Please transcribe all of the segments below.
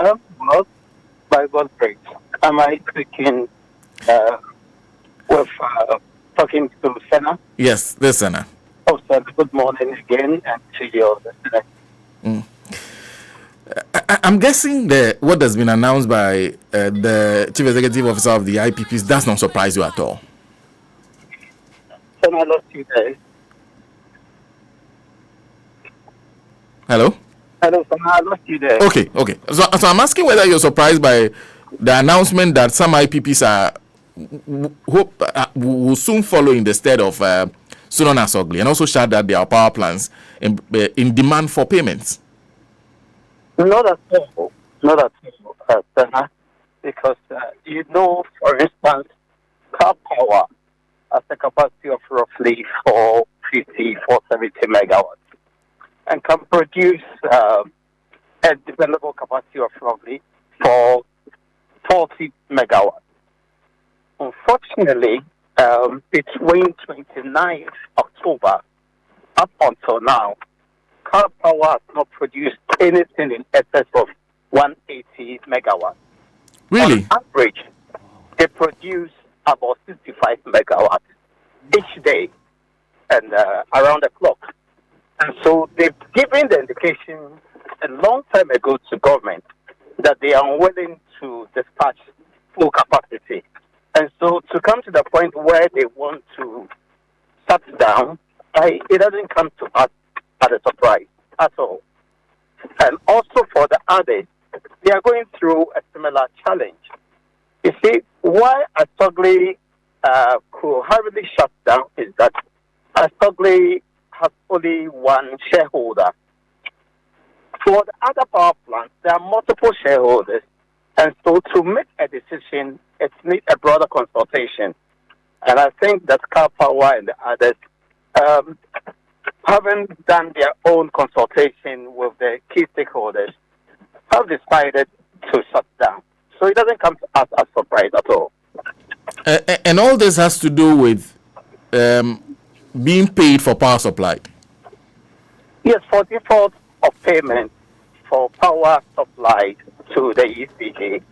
Well, by God's grace, am I speaking uh, with talking to Senna? Yes, listener. Oh, sir, good morning again, and to your listeners. I'm guessing that what has been announced by the chief executive officer of the IPPs does not surprise you at all. Senna, I lost you there. Hello? Hello, Senna, I lost you there. Okay. So I'm asking whether you're surprised by the announcement that some IPPs will soon follow in the stead of Sunan Asogli, and also shout that there are power plants in demand for payments. Not at all. Not at all, Senna, because for instance, car power has a capacity of roughly 470 megawatts and can produce a developable capacity of roughly 440 megawatts. Unfortunately, between 29th October up until now, car power has not produced anything in excess of 180 megawatts. Really? On average, they produce about 65 megawatts each day and around the clock. And so they've given the indication a long time ago to government that they are unwilling to dispatch full capacity. And so to come to the point where they want to shut down, it doesn't come to us as a surprise at all. And also for the others, they are going through a similar challenge. You see, why Asogli could hardly shut down is that Asogli has only one shareholder. For the other power plants, there are multiple shareholders. And so to make a decision, it needs a broader consultation. And I think that Car Power and the others haven't done their own consultation with the key stakeholders, have decided to shut down. So it doesn't come to us as a surprise at all. And all this has to do with being paid for power supply. Yes, for default of payment for power supplied to the ECG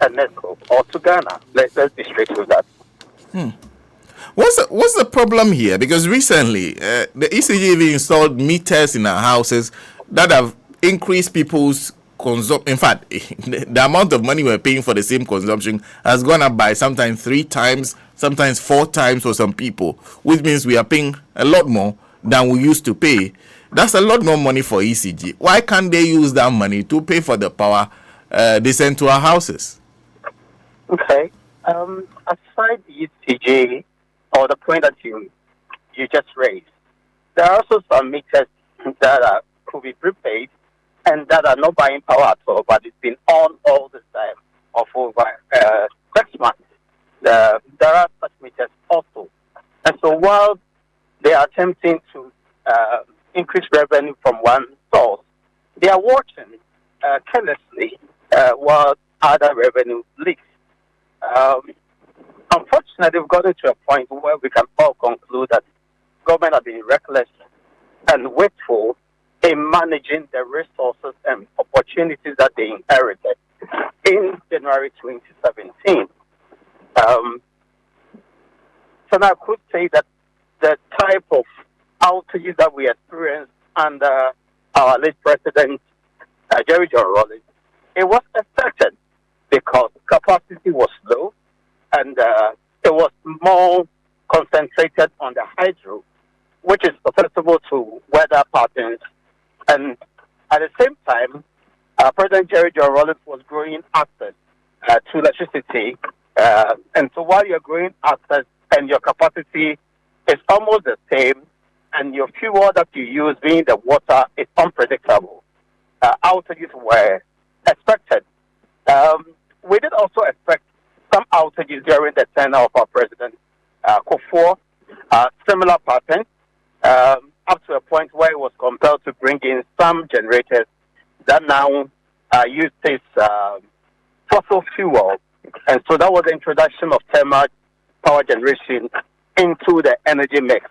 and NESCO or to Ghana. Let's be straight with that. What's the problem here? Because recently, the ECG installed meters in our houses that have increased people's consumption. In fact, the amount of money we're paying for the same consumption has gone up by sometimes 3 times, sometimes 4 times for some people, which means we are paying a lot more than we used to pay. That's a lot more money for ECG. Why can't they use that money to pay for the power they send to our houses? Okay. Aside the ECG, or the point that you just raised, there are also some meters that could be prepaid and that are not buying power at all, but it's been on all the time of over 6 months. There are such meters also. And so while they are attempting to increase revenue from one source, they are watching carelessly while other revenue leaks. Unfortunately, we've gotten to a point where we can all conclude that government have been reckless and wasteful in managing the resources and opportunities that they inherited in January 2017. So now I could say that the type of outages that we experienced under our late president, Jerry John Rawlings, it was expected because capacity was low and it was more concentrated on the hydro, which is susceptible to weather patterns. And at the same time, President Jerry John Rawlings was growing access to electricity. And so while you're growing access and your capacity is almost the same, and your fuel that you use, being the water, is unpredictable, outages were expected. We did also expect some outages during the tenure of our president, Kufuor, similar pattern, up to a point where he was compelled to bring in some generators that now use this fossil fuel. And so that was the introduction of thermal power generation into the energy mix.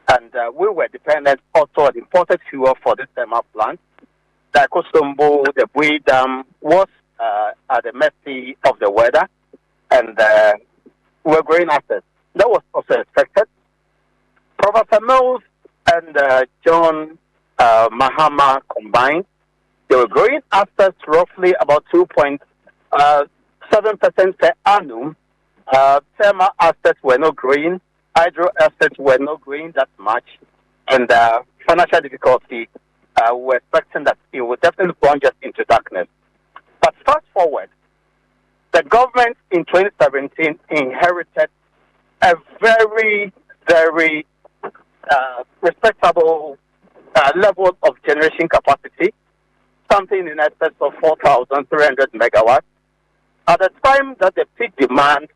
And we were dependent also on imported fuel for this thermal plant the Kosombo, the Bui Dam was at the mercy of the weather, and were growing assets. That was also expected. Professor Mills and John Mahama combined, they were growing assets roughly about 2.7% per annum. Thermal assets were not growing, hydro assets were not growing that much, and financial difficulty were expecting that it would definitely plunge us into darkness. But fast forward, the government in 2017 inherited a very, very respectable level of generation capacity, something in excess of 4,300 megawatts. At the time that the peak demand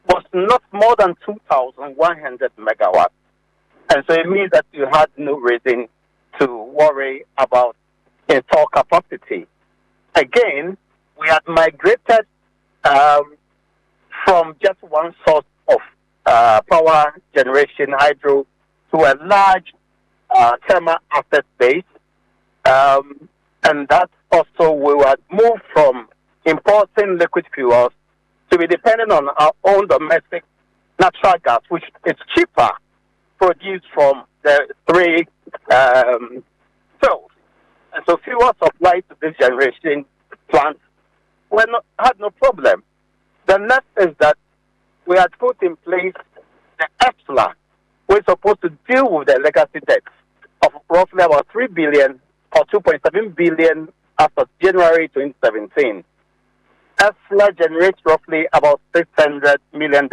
was not more than 2,100 megawatts. And so it means that you had no reason to worry about install capacity. Again, we had migrated from just one source of power generation, hydro, to a large thermal asset base. And that also we had moved from importing liquid fuels to be dependent on our own domestic natural gas, which is cheaper, produced from the three cells. And so fuel supply to this generation plants had no problem. The next is that we had put in place the EFSLA, which is supposed to deal with the legacy debts of roughly about 3 billion or 2.7 billion as of January 2017. EFSLA generates roughly about $600 million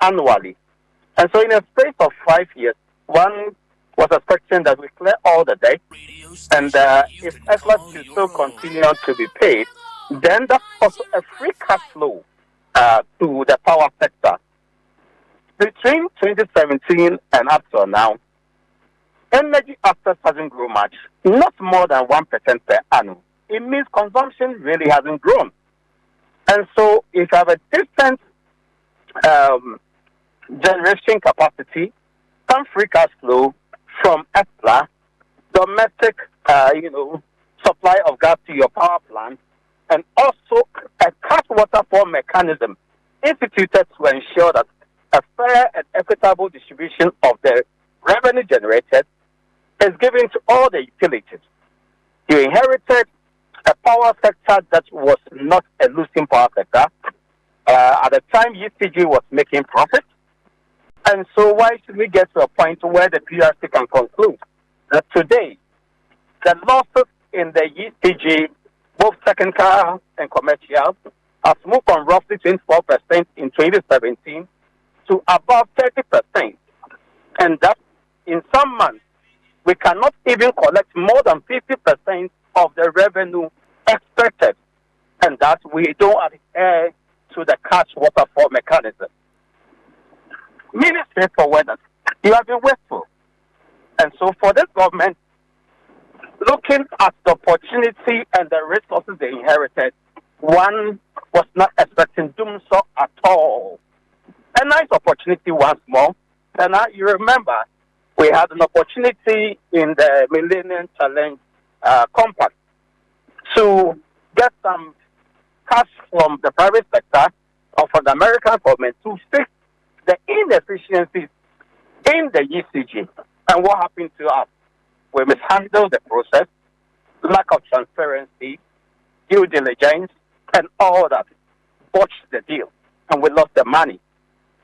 annually. And so in a space of 5 years, one was expecting that we clear all the debt, and if EFSLA should still continue to be paid, then that's also a free cash flow to the power sector. Between 2017 and up to now, energy assets hasn't grown much, not more than 1% per annum. It means consumption really hasn't grown. And so if you have a different generation capacity, some free cash flow from EFSLA, domestic supply of gas to your power plant, and also a cash waterfall mechanism instituted to ensure that a fair and equitable distribution of the revenue generated is given to all the utilities. You inherited a power sector that was not a losing power sector. At the time, UCG was making profit. And so why should we get to a point where the PRC can conclude that today, the losses in the UCG, both technical and commercial, has moved from roughly 24% in 2017 to above 30%. And that in some months, we cannot even collect more than 50% of the revenue expected, and that we don't adhere to the cash waterfall mechanism. Meaning straightforward that you have been wasteful. And so for this government, looking at the opportunity and the resources they inherited, one was not expecting Dumsor at all. A nice opportunity once more. And now you remember, we had an opportunity in the Millennium Challenge Compact to get some cash from the private sector or from the American government to fix the inefficiencies in the UCG. And what happened to us? We mishandled the process, lack of transparency, due diligence, and all that. Botched the deal, and we lost the money.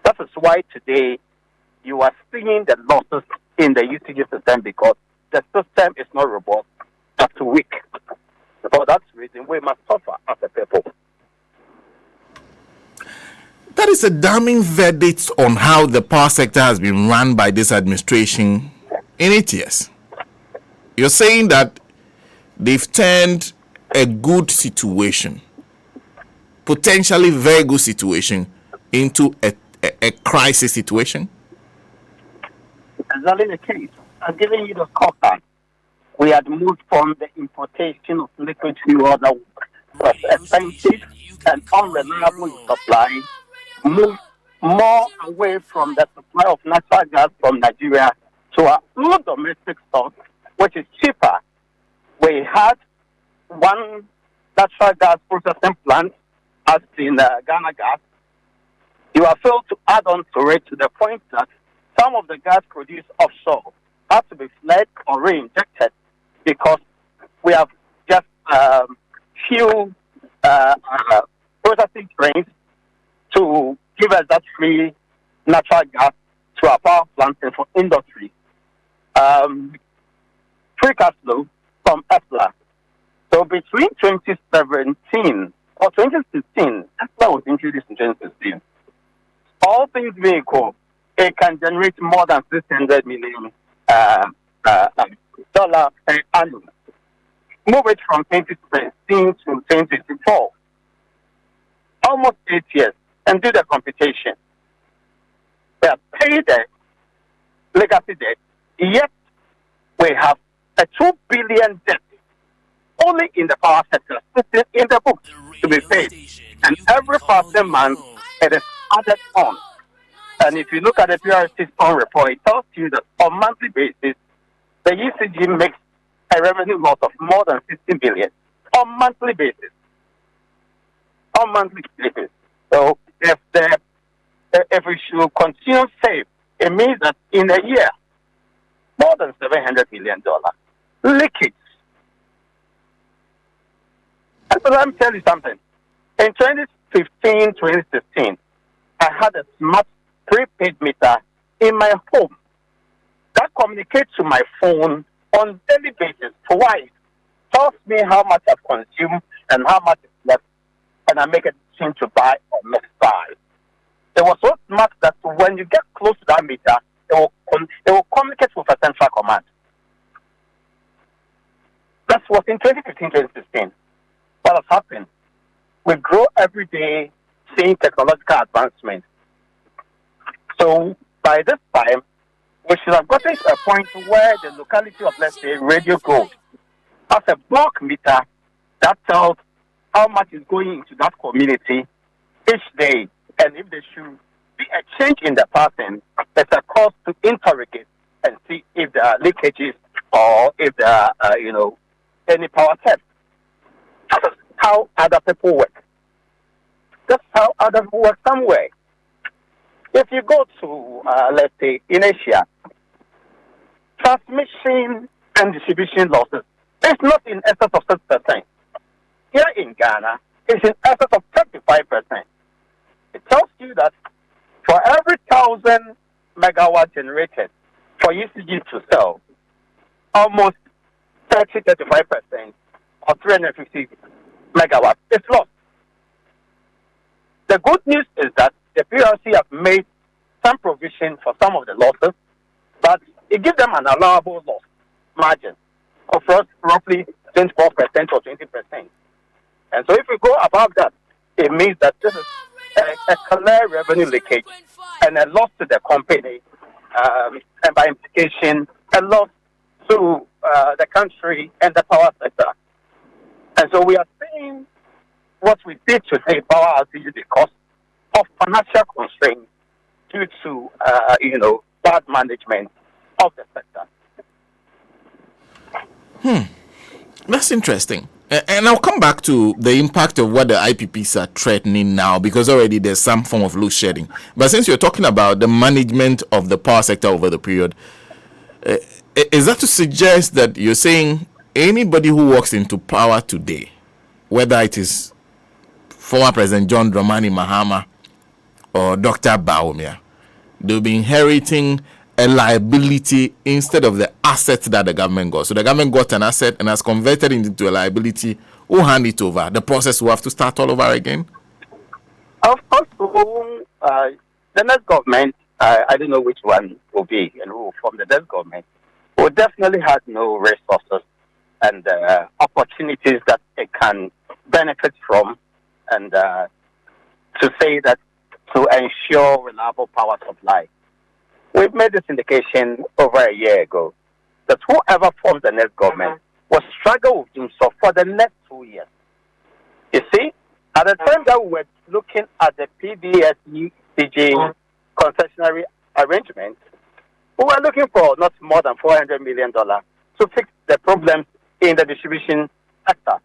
That is why today you are seeing the losses in the UCG system, because the system is not robust, but weak. For that reason, we must suffer as a people. That is a damning verdict on how the power sector has been run by this administration in 8 years. You're saying that they've turned a good situation, potentially very good situation, into a crisis situation? Exactly the case. I'm giving you the scorecard. We had moved from the importation of liquid fuel that was expensive and unreliable in supply, moved more away from the supply of natural gas from Nigeria to our own domestic stock, which is cheaper. We had one natural gas processing plant as in Ghana Gas. You have failed to add on to it to the point that some of the gas produced offshore has to be fled or re-injected because we have just few processing trains to give us that free natural gas to our power plants and for industry. Free cash flow from ESLA. So between 2017 or 2016, ESLA was introduced in 2016. All things being equal, it can generate more than $600 million dollar per annum. Move it from 2016 to 2024, almost 8 years, and do the computation. We have paid the legacy debt, yet we have a $2 billion debt only in the power sector sitting in the books to be paid. And every passing month, it is added on. And if you look at the PRC's own report, it tells you that on monthly basis, the ECG makes a revenue loss of more than 60 billion on monthly basis. On monthly basis. So if we should continue save, it means that in a year, more than $700 million leakage. And so let me tell you something. In 2015, 2016, I had a smart prepaid meter in my home that communicates to my phone on daily basis twice, tells me how much I've consumed and how much is left, and I make a decision to buy or not buy. It was so smart that when you get close to that meter, it will communicate with a central command. That was in 2015, 2016. What has happened? We grow every day seeing technological advancement. So by this time, we should have gotten to a point where the locality of, let's say, Radio Gold has a bulk meter that tells how much is going into that community each day. And if there should be a change in the pattern, there's a cause to interrogate and see if there are leakages or if there are, any power theft. That's how other people work. That's how other people work somewhere. If you go to, let's say, in Asia, transmission and distribution losses is not in excess of 6%. Here in Ghana, it's in excess of 35%. It tells you that for every 1,000 megawatt generated for UCG to sell, almost 35% or 350 megawatts is lost. The good news is that the PRC have made some provision for some of the losses, but it gives them an allowable loss margin of roughly 24% or 20%. And so if we go above that, it means that this is a clear revenue leakage and a loss to the company, and by implication, a loss to the country and the power sector. And so we are seeing what we see today, power outage, because of financial constraints due to, bad management of the sector. That's interesting. And I'll come back to the impact of what the IPPs are threatening now, because already there's some form of load shedding. But since you're talking about the management of the power sector over the period, is that to suggest that you're saying anybody who walks into power today, whether it is former President John Dramani Mahama or Dr. Bawumia, they'll be inheriting a liability instead of the asset that the government got? So the government got an asset and has converted it into a liability. Who hand it over? The process will have to start all over again? Of course, the next government, I don't know which one will be and who will form the next government, will definitely have no resources and opportunities that it can benefit from, and to say that to ensure reliable power supply. We've made this indication over a year ago that whoever forms the next government will struggle with Dumsor for the next 2 years. You see, at the time that we were looking at the PBSECG concessionary arrangement, we were looking for not more than $400 million to fix the problems in the distribution sector,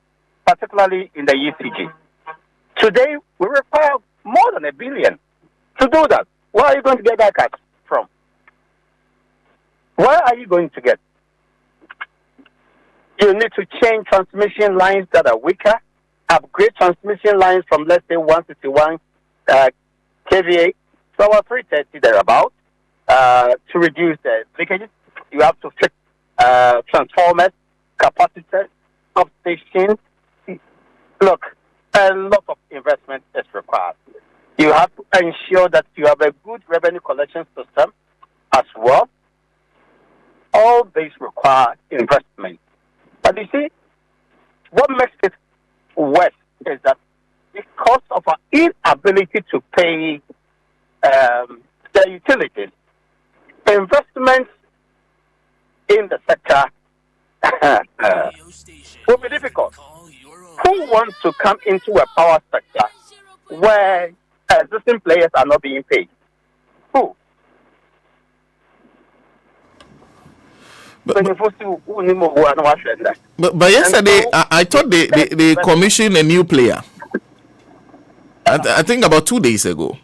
particularly in the ECG. Today, we require more than $1 billion to do that. Where are you going to get that cash from? Where are you going to get? You need to change transmission lines that are weaker, upgrade transmission lines from, let's say, 161 kVA to our 330 thereabout to reduce the leakages. You have to fix transformers, capacitors, substations. Look, a lot of investment is required. You have to ensure that you have a good revenue collection system as well. All these require investment. But you see, what makes it worse is that because of our inability to pay the utilities, investments in the sector will be difficult. Who wants to come into a power sector where existing players are not being paid? Who? But yesterday, I thought they commissioned a new player. I think about 2 days ago.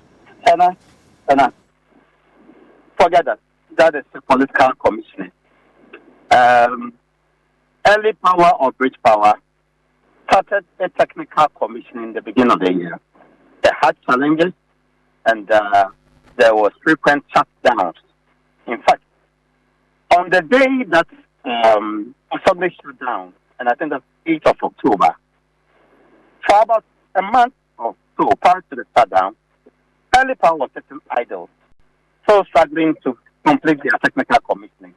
Forget that. That is a political commissioning. Early power or bridge power started a technical commission in the beginning of the year. They had challenges and there was frequent shutdowns. In fact, on the day that Assembly shut down, and I think that's 8th of October, for about a month or so prior to the shutdown, early power was sitting idle, so struggling to complete their technical commissioning.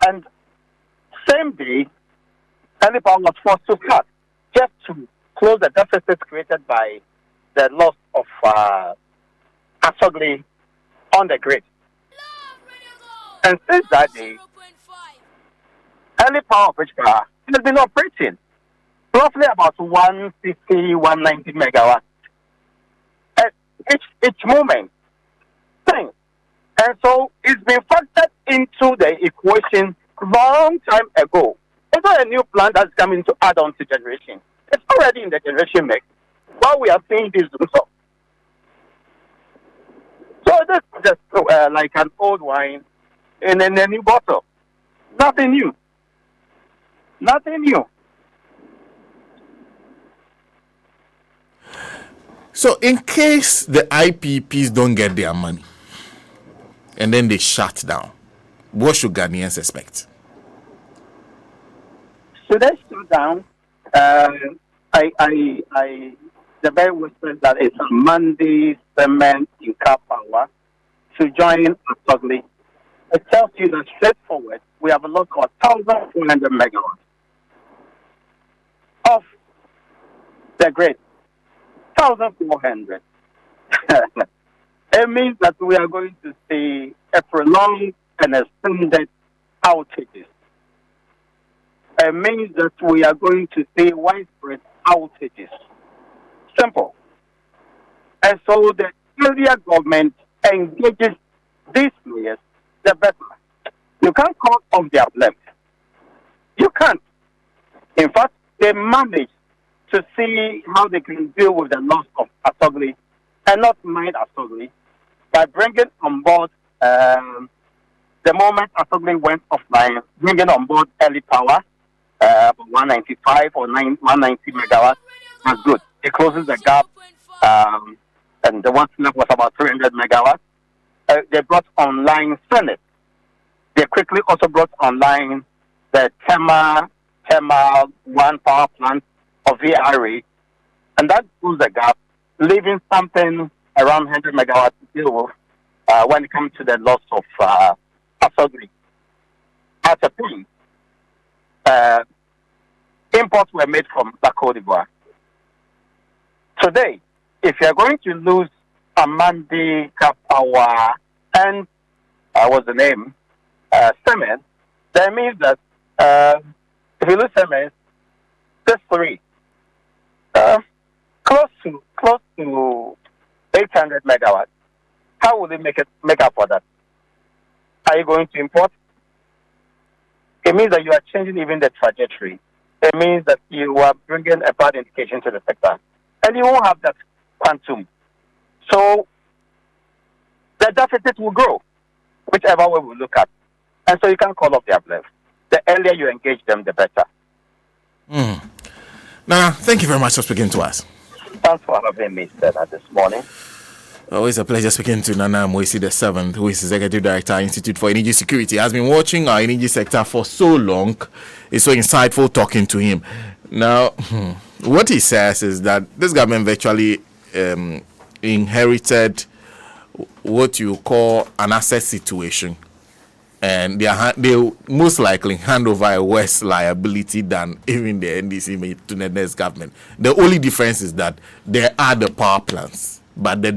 And same day, early power was forced to cut just to close the deficit created by the loss of Assembly on the grid. And since that day, early power bridge power has been operating roughly about 150, 190 megawatts at each moment. Thing. And so it's been factored into the equation long time ago. It's not a new plant that's coming to add on to generation. It's already in the generation mix. What we are seeing is Dumsor. So this is just like an old wine in a new bottle. Nothing new. Nothing new. So in case the IPPs don't get their money and then they shut down, what should Ghanaians expect? So they shut down. The very whisper that it's Monday cement in car power to join Assembly. It tells you that straightforward, we have a lot of 1,400 megawatts of the grid. 1,400. It means that we are going to see a prolonged and extended outages. It means that we are going to see widespread outages. Simple. And so the area government engages these players, the better. You can't call off their blame. You can't. In fact, they manage to see how they can deal with the loss of Assembly and not mind Assembly by bringing on board, the moment Assembly went offline, bringing on board early power, 195 or 190 megawatts. That's good. It closes the gap, and the one left was about 300 megawatts. They brought online Senate. They quickly also brought online the Tema 1 power plant of VRA, and that closed the gap, leaving something around 100 megawatts to deal with when it comes to the loss of Assembly. At a point, imports were made from Cote d'Ivoire. Today, if you are going to lose Amandi, Kapawa, and what's the name? Cement, that means that if you lose cement, this three, close to 800 megawatts. How will they make up for that? Are you going to import? It means that you are changing even the trajectory. It means that you are bringing a bad indication to the sector. And you won't have that quantum. So the deficit will grow, whichever way we look at. And so you can call off their bluff. The earlier you engage them, the better. Now, thank you very much for speaking to us. Thanks for having me, Stella, this morning. Always a pleasure speaking to Nana AMOASI the 7th, who is Executive Director, Institute for Energy Security. Has been watching our energy sector for so long. It's so insightful talking to him. Now, what he says is that this government virtually inherited what you call an asset situation, and they most likely hand over a worse liability than even the NDC made to the next government. The only difference is that there are the power plants, but the